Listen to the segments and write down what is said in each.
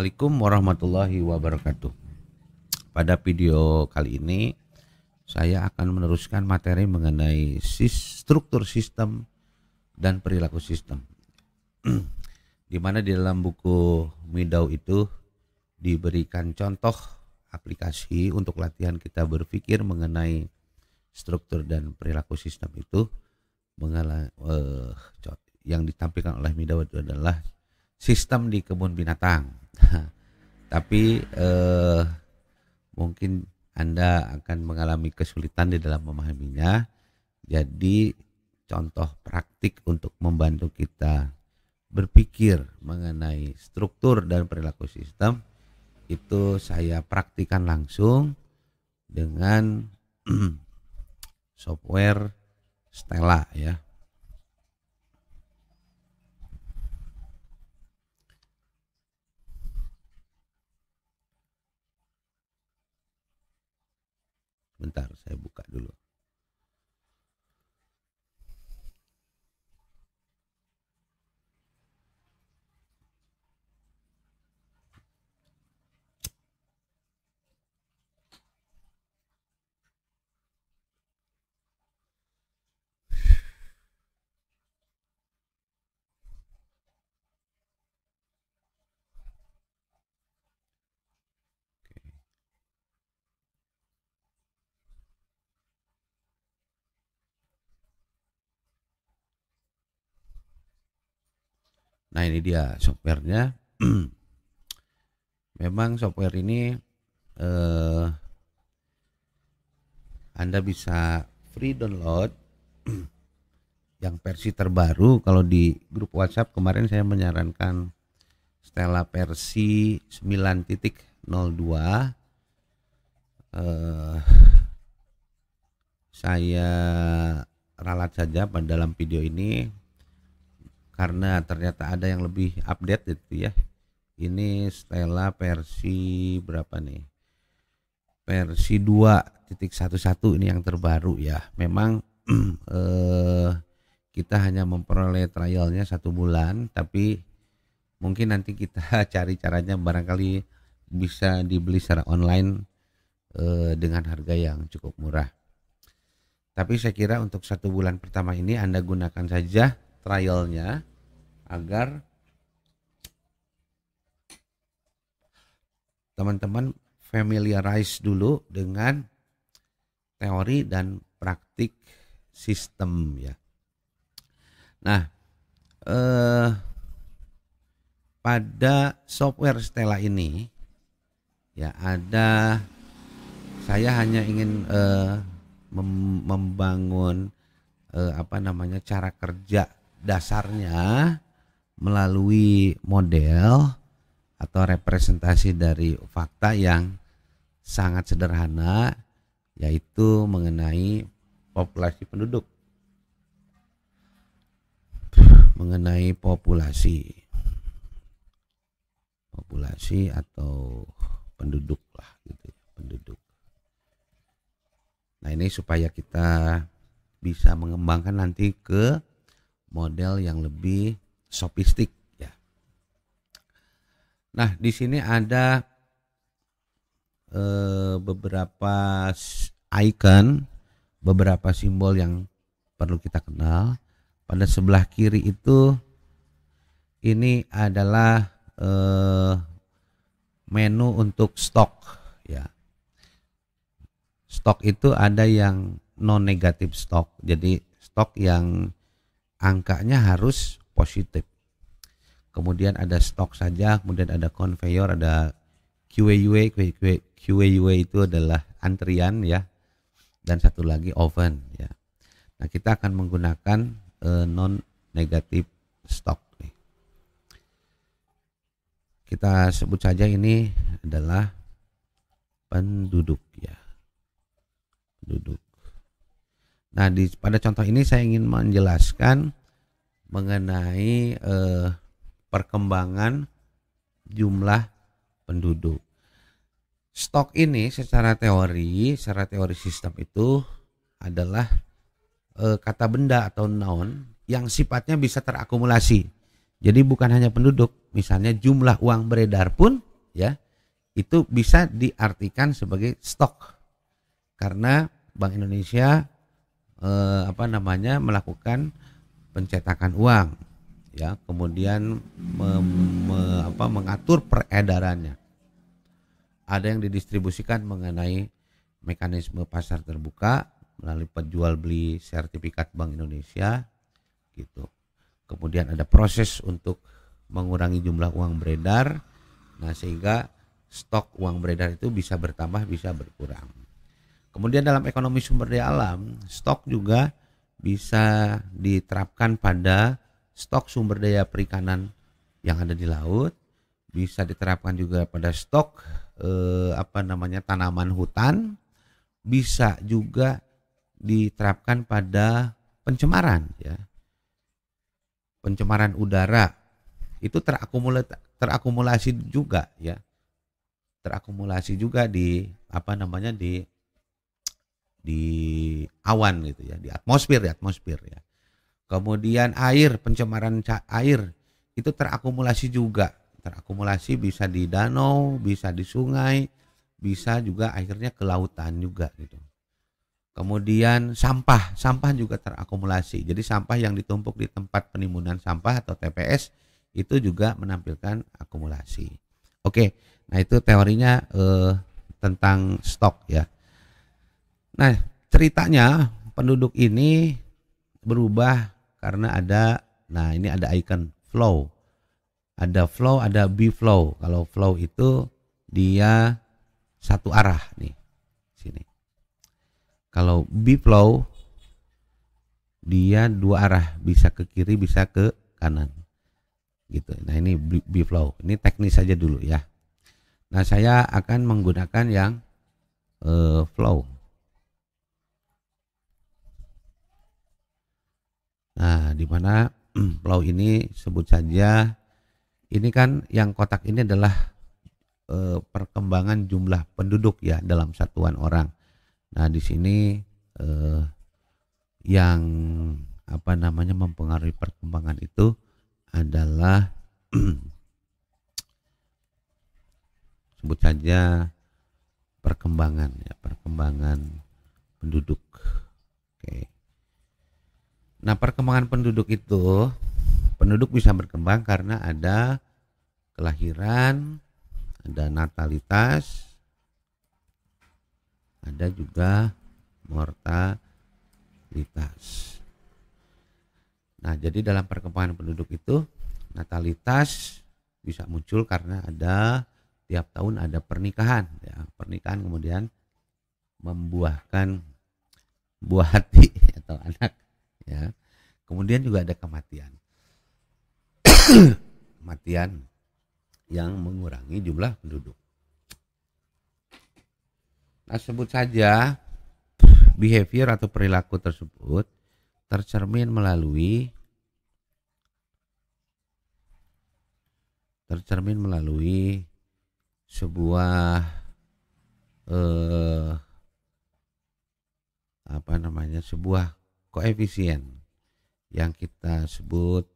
Assalamualaikum warahmatullahi wabarakatuh. Pada video kali ini saya akan meneruskan materi mengenai struktur sistem dan perilaku sistem. Di mana di dalam buku Midau itu diberikan contoh aplikasi untuk latihan kita berpikir mengenai struktur dan perilaku sistem itu. Yang ditampilkan oleh Midau itu adalah sistem di kebun binatang. Tapi mungkin Anda akan mengalami kesulitan di dalam memahaminya. Jadi contoh praktik untuk membantu kita berpikir mengenai struktur dan perilaku sistem itu saya praktikan langsung dengan software Stella ya. Bentar, saya buka dulu. Nah, ini dia softwarenya. Memang software ini Anda bisa free download yang versi terbaru. Kalau di grup WhatsApp kemarin saya menyarankan Stella versi 9.02. Saya ralat saja pada dalam video ini karena ternyata ada yang lebih update gitu ya. Ini Stella versi berapa nih? Versi 2.11 ini yang terbaru ya. Memang kita hanya memperoleh trialnya 1 bulan, tapi mungkin nanti kita cari caranya, barangkali bisa dibeli secara online dengan harga yang cukup murah. Tapi saya kira untuk 1 bulan pertama ini Anda gunakan saja trialnya agar teman-teman familiarize dulu dengan teori dan praktik sistem ya. Nah, pada software Stella ini ya saya hanya ingin membangun cara kerja dasarnya melalui model atau representasi dari fakta yang sangat sederhana, yaitu mengenai populasi penduduk, mengenai populasi atau penduduk lah gitu, penduduk. Nah, ini supaya kita bisa mengembangkan nanti ke model yang lebih sofistik ya. Nah, di sini ada beberapa icon, beberapa simbol yang perlu kita kenal. Pada sebelah kiri itu ini adalah menu untuk stok ya. Stok itu ada yang non negatif stok, jadi stok yang angkanya harus positif. Kemudian ada stok saja, kemudian ada conveyor, ada QAUA. QAUA itu adalah antrian ya, dan satu lagi oven ya. Nah, kita akan menggunakan non negatif stok nih. Kita sebut saja ini adalah penduduk ya, penduduk. Nah, pada contoh ini saya ingin menjelaskan mengenai perkembangan jumlah penduduk. Stok ini secara teori sistem itu adalah kata benda atau noun yang sifatnya bisa terakumulasi. Jadi bukan hanya penduduk, misalnya jumlah uang beredar pun ya, itu bisa diartikan sebagai stok karena Bank Indonesia melakukan pencetakan uang, ya, kemudian mengatur peredarannya. Ada yang didistribusikan mengenai mekanisme pasar terbuka melalui penjual beli sertifikat Bank Indonesia, gitu. Kemudian ada proses untuk mengurangi jumlah uang beredar, nah sehingga stok uang beredar itu bisa bertambah, bisa berkurang. Kemudian dalam ekonomi sumber daya alam, stok juga bisa diterapkan pada stok sumber daya perikanan yang ada di laut, bisa diterapkan juga pada stok tanaman hutan, bisa juga diterapkan pada pencemaran, ya. Pencemaran udara itu terakumulasi juga, ya. Terakumulasi juga di di awan gitu ya, di atmosfer ya. Kemudian air, pencemaran air itu terakumulasi juga. Terakumulasi bisa di danau, bisa di sungai, bisa juga akhirnya ke lautan juga gitu. Kemudian sampah juga terakumulasi. Jadi sampah yang ditumpuk di tempat penimbunan sampah atau TPS itu juga menampilkan akumulasi. Oke, nah itu teorinya tentang stok ya. Nah, ceritanya penduduk ini berubah karena ada icon flow. Ada flow, ada B-flow. Kalau flow itu dia satu arah nih, sini. Kalau B-flow dia dua arah, bisa ke kiri, bisa ke kanan. Gitu. Nah, ini B-flow. Ini teknis saja dulu ya. Nah, saya akan menggunakan yang flow. Nah, di mana flow ini sebut saja, ini kan yang kotak ini adalah perkembangan jumlah penduduk ya dalam satuan orang. Nah, di sini yang mempengaruhi perkembangan itu adalah sebut saja perkembangan penduduk. Oke. Nah, perkembangan penduduk itu, penduduk bisa berkembang karena ada kelahiran, ada natalitas, ada juga mortalitas. Nah, jadi dalam perkembangan penduduk itu, natalitas bisa muncul karena ada tiap tahun ada pernikahan, ya. Pernikahan kemudian membuahkan buah hati atau anak. Ya, kemudian juga ada kematian, kematian yang mengurangi jumlah penduduk. Nah, sebut saja behavior atau perilaku tersebut tercermin melalui sebuah sebuah koefisien yang kita sebut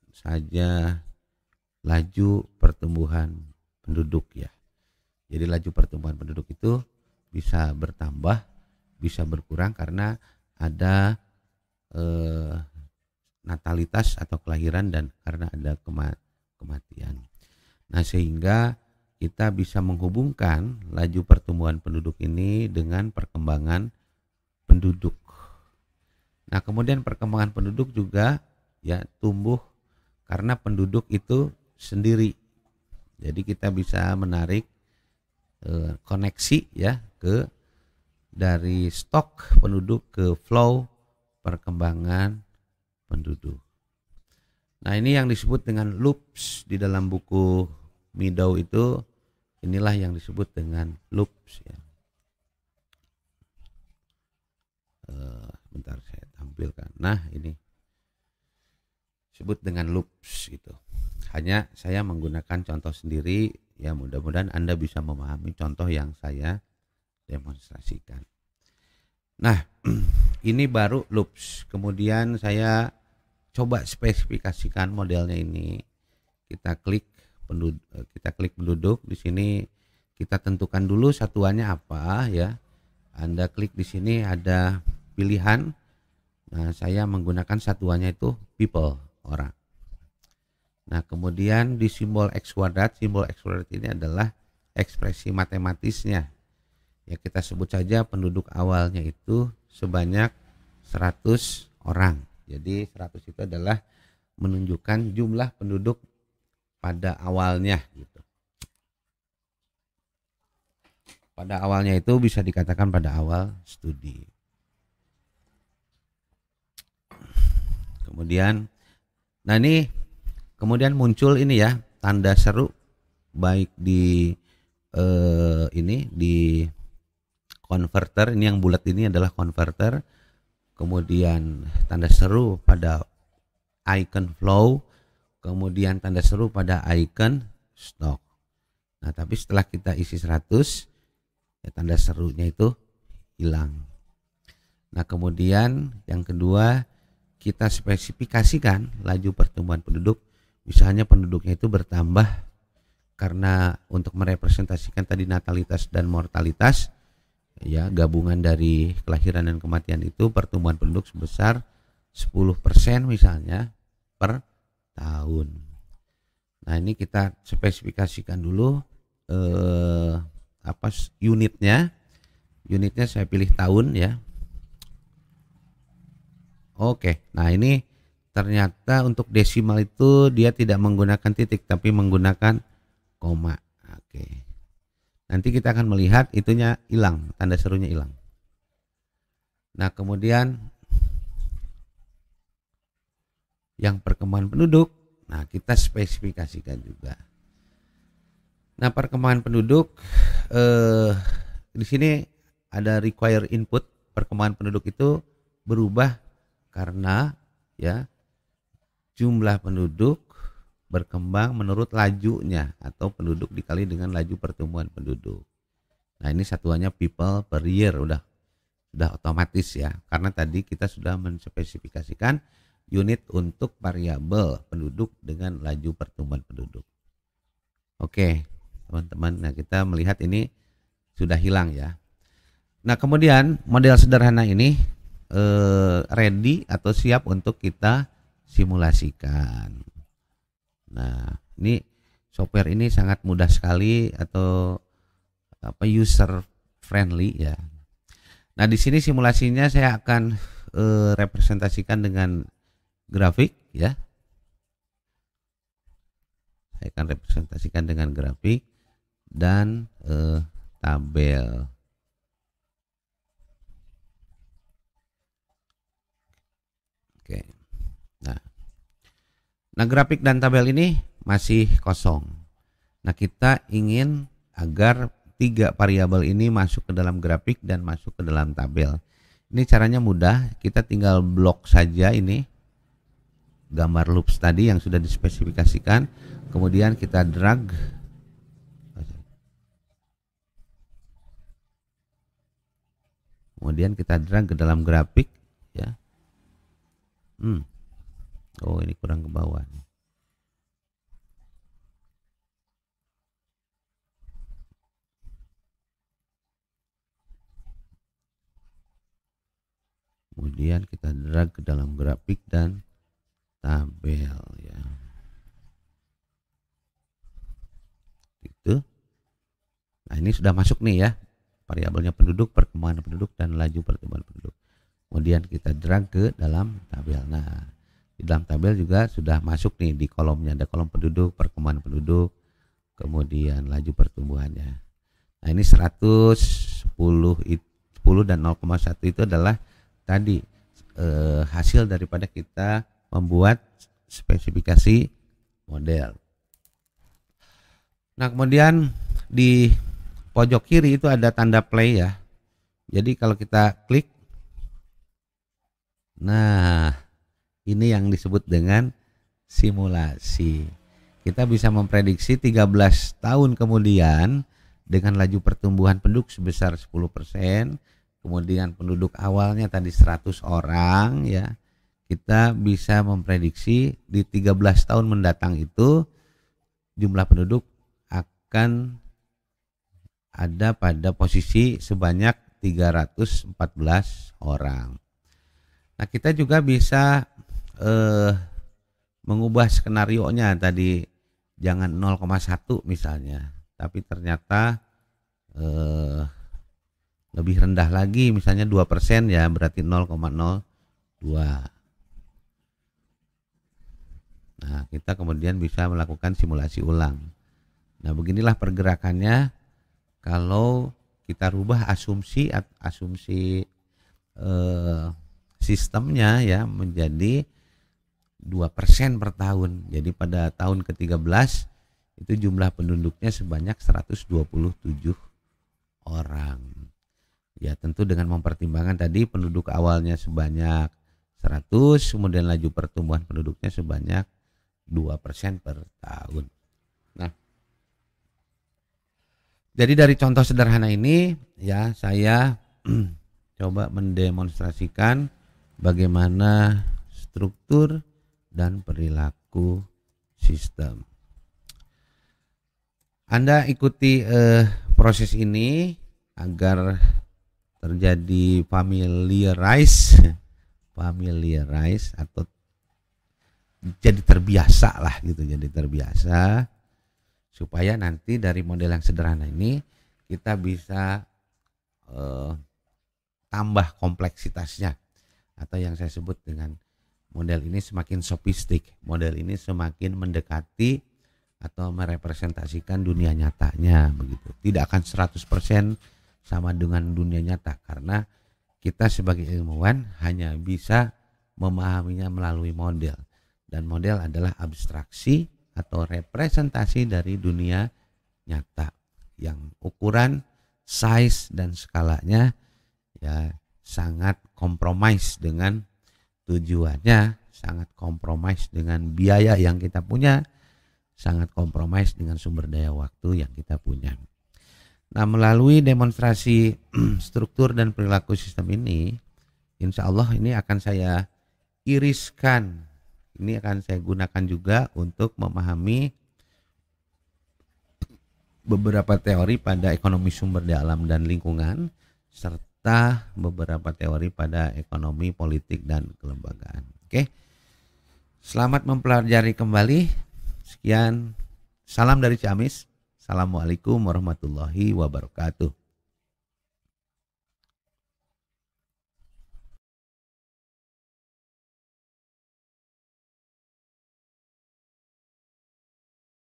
saja laju pertumbuhan penduduk ya. Jadi laju pertumbuhan penduduk itu bisa bertambah, bisa berkurang karena ada natalitas atau kelahiran dan karena ada kematian. Nah, sehingga kita bisa menghubungkan laju pertumbuhan penduduk ini dengan perkembangan penduduk. Nah, kemudian perkembangan penduduk juga ya tumbuh karena penduduk itu sendiri. Jadi kita bisa menarik koneksi ya ke dari stok penduduk ke flow perkembangan penduduk. Nah, ini yang disebut dengan loops di dalam buku Meadow itu, inilah yang disebut dengan loops ya. Bentar saya tampilkan. Nah, ini disebut dengan loops gitu. Hanya saya menggunakan contoh sendiri ya, mudah-mudahan Anda bisa memahami contoh yang saya demonstrasikan. Nah, ini baru loops. Kemudian saya coba spesifikasikan modelnya ini. Kita klik kita klik penduduk. Di sini kita tentukan dulu satuannya apa ya. Anda klik di sini ada pilihan. Nah, saya menggunakan satuannya itu people, orang. Nah, kemudian di simbol X kuadrat ini adalah ekspresi matematisnya. Ya, kita sebut saja penduduk awalnya itu sebanyak 100 orang. Jadi 100 itu adalah menunjukkan jumlah penduduk pada awalnya gitu. Pada awalnya itu bisa dikatakan pada awal studi. Kemudian kemudian muncul ini ya, tanda seru baik di di converter. Ini yang bulat ini adalah converter. Kemudian tanda seru pada icon flow, kemudian tanda seru pada icon stock. Nah, tapi setelah kita isi 100, ya tanda serunya itu hilang. Nah, kemudian yang kedua, kita spesifikasikan laju pertumbuhan penduduk. Misalnya penduduknya itu bertambah karena untuk merepresentasikan tadi natalitas dan mortalitas, ya gabungan dari kelahiran dan kematian itu, pertumbuhan penduduk sebesar 10% misalnya per tahun. Nah, ini kita spesifikasikan dulu unitnya. Unitnya saya pilih tahun ya. Oke, nah ini ternyata untuk desimal itu dia tidak menggunakan titik tapi menggunakan koma. Oke. Nanti kita akan melihat itunya hilang, tanda serunya hilang. Nah, kemudian yang perkembangan penduduk, nah kita spesifikasikan juga. Nah, perkembangan penduduk di sini ada require input. Perkembangan penduduk itu berubah karena ya jumlah penduduk berkembang menurut lajunya atau penduduk dikali dengan laju pertumbuhan penduduk. Nah, ini satuannya people per year, udah otomatis ya, karena tadi kita sudah menspesifikasikan unit untuk variabel penduduk dengan laju pertumbuhan penduduk. Oke, teman-teman, nah kita melihat ini sudah hilang ya. Nah, kemudian model sederhana ini ready atau siap untuk kita simulasikan. Nah, ini software ini sangat mudah sekali atau user friendly ya. Nah, di sini simulasinya saya akan representasikan dengan grafik ya. Saya akan representasikan dengan grafik dan tabel. Oke. Nah, grafik dan tabel ini masih kosong. Nah, kita ingin agar 3 variabel ini masuk ke dalam grafik dan masuk ke dalam tabel. Ini caranya mudah, kita tinggal blok saja ini gambar loops tadi yang sudah dispesifikasikan, kemudian kita drag ke dalam grafik ya. Oh, ini kurang ke bawah nih. Kemudian kita drag ke dalam grafik dan tabel ya. Gitu. Nah, ini sudah masuk nih ya. Variabelnya penduduk, perkembangan penduduk dan laju pertumbuhan penduduk. Kemudian kita drag ke dalam tabel. Nah, di dalam tabel juga sudah masuk nih di kolomnya, ada kolom penduduk, perkembangan penduduk, kemudian laju pertumbuhannya. Nah, ini 10 dan 0,1 itu adalah tadi hasil daripada kita membuat spesifikasi model. Nah, kemudian di pojok kiri itu ada tanda play ya. Jadi kalau kita klik, nah ini yang disebut dengan simulasi. Kita bisa memprediksi 13 tahun kemudian dengan laju pertumbuhan penduduk sebesar 10%, kemudian penduduk awalnya tadi 100 orang ya. Kita bisa memprediksi di 13 tahun mendatang itu jumlah penduduk akan ada pada posisi sebanyak 314 orang. Nah, kita juga bisa mengubah skenarionya tadi, jangan 0,1 misalnya, tapi ternyata lebih rendah lagi, misalnya 2% ya, berarti 0,02. Nah, kita kemudian bisa melakukan simulasi ulang. Nah, beginilah pergerakannya kalau kita rubah asumsi sistemnya ya menjadi 2% per tahun. Jadi pada tahun ke-13 itu jumlah penduduknya sebanyak 127 orang. Ya, tentu dengan mempertimbangkan tadi penduduk awalnya sebanyak 100, kemudian laju pertumbuhan penduduknya sebanyak 2% per tahun. Nah, jadi dari contoh sederhana ini ya saya coba mendemonstrasikan bagaimana struktur dan perilaku sistem. Anda ikuti proses ini agar terjadi familiarize atau jadi terbiasa lah gitu, jadi terbiasa supaya nanti dari model yang sederhana ini kita bisa tambah kompleksitasnya, atau yang saya sebut dengan model ini semakin sofistik, model ini semakin mendekati atau merepresentasikan dunia nyatanya begitu. Tidak akan 100% sama dengan dunia nyata, karena kita sebagai ilmuwan hanya bisa memahaminya melalui model, dan model adalah abstraksi atau representasi dari dunia nyata yang ukuran, size dan skalanya ya sangat kompromis dengan tujuannya, sangat kompromis dengan biaya yang kita punya, sangat kompromis dengan sumber daya waktu yang kita punya. Nah, melalui demonstrasi struktur dan perilaku sistem ini, insya Allah ini akan saya iriskan, ini akan saya gunakan juga untuk memahami beberapa teori pada ekonomi sumber daya alam dan lingkungan, serta beberapa teori pada ekonomi politik dan kelembagaan. Oke, selamat mempelajari kembali. Sekian, salam dari Ciamis. Assalamualaikum warahmatullahi wabarakatuh.